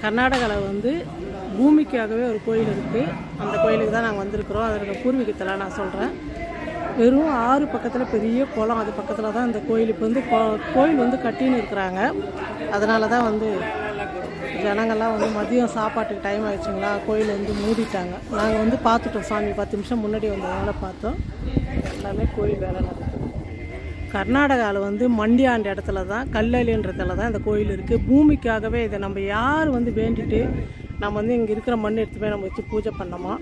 கர்நாடகாவில் வந்து பூமிக்காகவே ஒரு கோயில் இருக்குது. அந்த கோயிலுக்கு தான் நாங்கள் வந்திருக்கிறோம். அதோட பூர்வீகத்தில் நான் சொல்கிறேன். வெறும் 6 பக்கத்தில் பெரிய குளம், அது பக்கத்தில் தான் இந்த கோயில். இப்போ வந்து கோயில் வந்து கட்டின்னு இருக்கிறாங்க. அதனால தான் வந்து ஜனங்கள்லாம் வந்து மதியம் சாப்பாட்டுக்கு டைம் ஆயிடுச்சுங்களா, கோயில் வந்து மூடிட்டாங்க. நாங்கள் வந்து பார்த்துட்டோம் சாமி, 10 நிமிஷம் முன்னாடி வந்ததுனால பார்த்தோம். எல்லாமே கோயில் வேலை நடக்குது. கர்நாடகாவில் வந்து மண்டியாண்ட இடத்துல தான், கல்லலின்றதுல தான் இந்த கோயில் இருக்குது. பூமிக்காகவே இதை நம்ம யார் வந்து வேண்டிட்டு நம்ம வந்து இங்கே இருக்கிற மண் எடுத்து போய் நம்ம வச்சு பூஜை பண்ணோமா,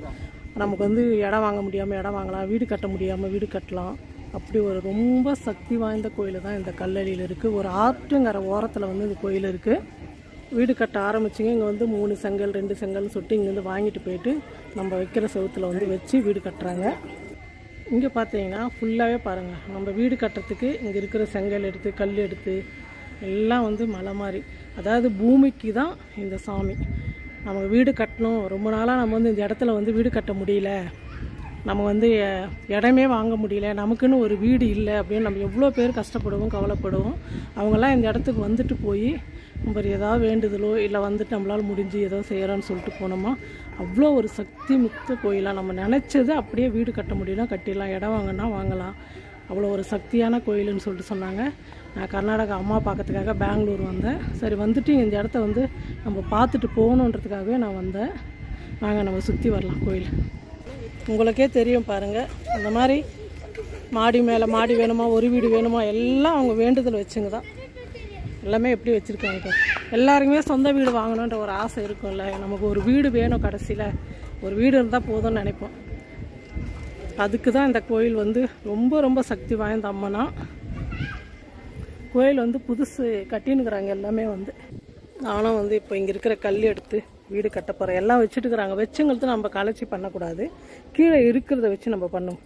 நமக்கு வந்து இடம் வாங்க முடியாமல் இடம் வாங்கலாம், வீடு கட்ட முடியாமல் வீடு கட்டலாம். அப்படி ஒரு ரொம்ப சக்தி வாய்ந்த கோயில் தான் இந்த கல்லலியில் இருக்குது. ஒரு ஆற்றுங்கிற ஓரத்தில் வந்து இந்த கோயில் இருக்குது. வீடு கட்ட ஆரம்பிச்சிங்க. இங்கே வந்து 3 செங்கல் 2 செங்கல்னு சொல்லிட்டு இங்கேருந்து வாங்கிட்டு போயிட்டு நம்ம வைக்கிற செவுத்தில் வந்து வச்சு வீடு கட்டுறாங்க. இங்கே பார்த்தீங்கன்னா ஃபுல்லாகவே பாருங்கள், நம்ம வீடு கட்டுறதுக்கு இங்கே இருக்கிற செங்கல் எடுத்து கல் எடுத்து எல்லாம் வந்து மலை மாதிரி, அதாவது பூமிக்கு தான் இந்த சாமி. நம்ம வீடு கட்டணும், ரொம்ப நாளாக நம்ம வந்து இந்த இடத்துல வந்து வீடு கட்ட முடியல, நம்ம வந்து இடமே வாங்க முடியல, நமக்குன்னு ஒரு வீடு இல்லை அப்படின்னு நம்ம எவ்வளோ பேர் கஷ்டப்படுவோம் கவலைப்படுவோம். அவங்கெல்லாம் இந்த இடத்துக்கு வந்துட்டு போய் நம்ம ஏதாவது வேண்டுதலோ இல்லை வந்துட்டு நம்மளால் முடிஞ்சு ஏதோ செய்கிறோன்னு சொல்லிட்டு போனோமா, அவ்வளோ ஒரு சக்தி மிக்க கோயிலாக நம்ம நினச்சது அப்படியே வீடு கட்ட முடியும்னா கட்டிடலாம், இடம் வாங்கினா வாங்கலாம். அவ்வளோ ஒரு சக்தியான கோயிலுன்னு சொல்லிட்டு சொன்னாங்க. நான் கர்நாடகா அம்மா பார்க்கறதுக்காக பெங்களூர் வந்தேன். சரி வந்துட்டு இந்த இடத்த வந்து நம்ம பார்த்துட்டு போகணுன்றதுக்காகவே நான் வந்தேன். வாங்க நம்ம சுற்றி வரலாம் கோயில். உங்களுக்கே தெரியும் பாருங்கள், அந்த மாதிரி மாடி மேலே மாடி வேணுமா, ஒரு வீடு வேணுமா, எல்லாம் அவங்க வேண்டுதல் வச்சுங்க தான் எல்லாமே எப்படி வச்சுருக்காங்க. எல்லாருக்குமே சொந்த வீடு வாங்கணுன்ற ஒரு ஆசை இருக்கும்ல, நமக்கு ஒரு வீடு வேணும், கடைசியில் ஒரு வீடு இருந்தால் போதும்னு நினைப்போம். அதுக்கு தான் இந்த கோயில் வந்து ரொம்ப ரொம்ப சக்தி வாய்ந்த அம்மனா. கோயில் வந்து புதுசு கட்டினுக்கிறாங்க எல்லாமே வந்து. நானும் வந்து இப்போ இங்கே இருக்கிற கல் எடுத்து வீடு கட்ட போகிறேன். எல்லாம் வச்சுட்டுக்கிறாங்க, வச்சுங்களுக்கு நம்ம கலைச்சி பண்ணக்கூடாது, கீழே இருக்கிறத வச்சு நம்ம பண்ணுவோம்.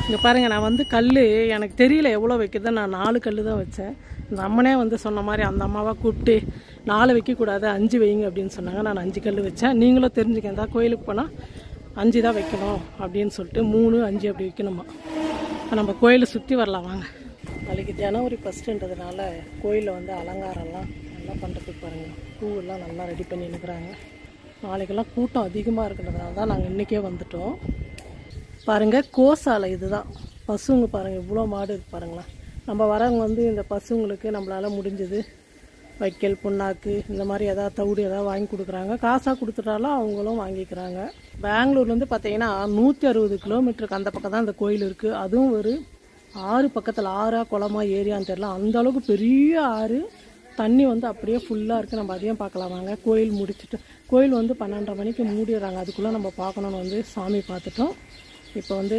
இங்கே பாருங்கள், நான் வந்து கல் எனக்கு தெரியல எவ்வளோ வைக்கிறத, நான் 4 கல் தான் வச்சேன். இந்த அம்மனே வந்து சொன்ன மாதிரி அந்த அம்மாவை கூப்பிட்டு 4 வைக்கக்கூடாது 5 வைங்க அப்படின்னு சொன்னாங்க. நான் 5 கல் வச்சேன். நீங்களும் தெரிஞ்சுக்கேன், தான் கோயிலுக்கு போனால் 5 தான் வைக்கணும் அப்படின்னு சொல்லிட்டு 3 5 அப்படி வைக்கணுமா. நம்ம கோயிலை சுற்றி வரலாம் வாங்க. நாளைக்கு ஜனவரி 1ன்றதுனால கோயிலில் வந்து அலங்காரம்லாம் நல்லா பண்ணுறதுக்கு பாருங்கள், பூவெல்லாம் நல்லா ரெடி பண்ணி நிற்கிறாங்க. நாளைக்கெல்லாம் கூட்டம் அதிகமாக இருக்கிறதுனால தான் நாங்கள் இன்றைக்கே வந்துட்டோம். பாருங்கள் கோசாலை இதுதான், பசுங்க பாருங்கள் இவ்வளோ மாடு இருக்கு பாருங்களேன். நம்ம வரவங்க வந்து இந்த பசுங்களுக்கு நம்மளால் முடிஞ்சது வைக்கல் புண்ணாக்கு இந்த மாதிரி ஏதாவது தவிடு ஏதாவது வாங்கி கொடுக்குறாங்க. காசாக கொடுத்துட்டாலும் அவங்களும் வாங்கிக்கிறாங்க. பெங்களூர்லேருந்து பார்த்தீங்கன்னா 160 கிலோமீட்டருக்கு அந்த பக்கம் தான் இந்த கோயில் இருக்குது. அதுவும் ஒரு 6 பக்கத்தில், ஆறா குளமா ஏரியான்னு தெரியல, அந்த அளவுக்கு பெரிய ஆறு. தண்ணி வந்து அப்படியே ஃபுல்லாக இருக்குது. நம்ம அதையும் பார்க்கலாம் வாங்க. கோயில் முடிச்சுட்டு, கோயில் வந்து 12:30 மணிக்கு மூடிடுறாங்க. அதுக்குள்ளே நம்ம பார்க்கணுன்னு வந்து சாமி பார்த்துட்டோம். இப்போ வந்து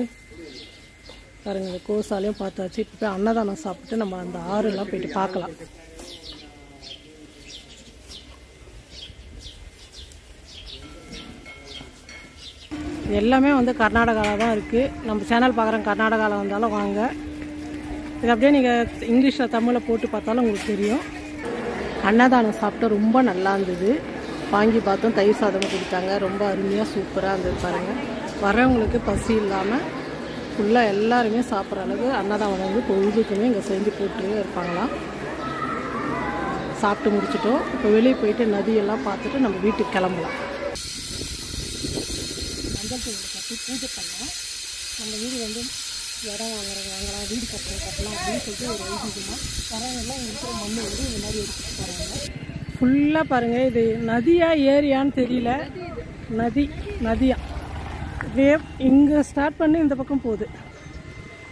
பாருங்கள், இந்த கோசாலையும் பார்த்தாச்சு. இப்போ போய் அன்னதானம் சாப்பிட்டு நம்ம அந்த ஆறுலாம் போயிட்டு பார்க்கலாம். எல்லாமே வந்து கர்நாடகாவில் தான் இருக்குது. நம்ம சேனல் பார்க்குறோம், கர்நாடகாவில் வந்தாலும் வாங்க. இது அப்படியே நீங்கள் இங்கிலீஷில் தமிழில் போட்டு பார்த்தாலும் உங்களுக்கு தெரியும். அன்னதானம் சாப்பிட்டா ரொம்ப நல்லா இருந்தது. வாங்கி பார்த்தோம், தயிர் சாதம் கொடுத்தாங்க, ரொம்ப அருமையாக சூப்பராக இருந்தது பாருங்கள். வரவங்களுக்கு பசி இல்லாமல் ஃபுல்லாக எல்லாருமே சாப்பிட்ற அளவுக்கு அன்னதானம் வந்து பொழுதுக்குமே இங்கே செஞ்சு போட்டு இருப்பாங்களாம். சாப்பிட்டு முடிச்சிட்டோம். இப்போ வெளியே போயிட்டு நதியெல்லாம் பார்த்துட்டு நம்ம வீட்டுக்கு கிளம்பலாம். மஞ்சள் தூள் கட்டி பூஜை பண்ணலாம். நம்ம வீடு வந்து இடம் வாங்கலாம், வீடு கட்டலாம் அப்படின்னு சொல்லிட்டு ஒரு ஐதீகமாக வரவங்கெல்லாம் இருக்கிற மண் வந்து இந்த மாதிரி எடுத்துகிட்டு போகிறாங்க. ஃபுல்லாக பாருங்கள், இது நதியா ஏரியான்னு தெரியல, நதியா இதே இங்கே ஸ்டார்ட் பண்ணி இந்த பக்கம் போகுது.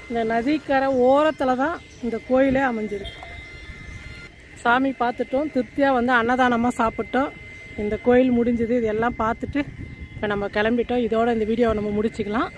இந்த நதிக்கரை ஓரத்தில் தான் இந்த கோயிலே அமைஞ்சிருக்கு. சாமி பார்த்துட்டோம், திருப்தியாக வந்து அன்னதானமாக சாப்பிட்டோம். இந்த கோயில் முடிஞ்சது. இதெல்லாம் பார்த்துட்டு இப்போ நம்ம கிளம்பிட்டோம். இதோட இந்த வீடியோவை நம்ம முடிச்சுக்கலாம்.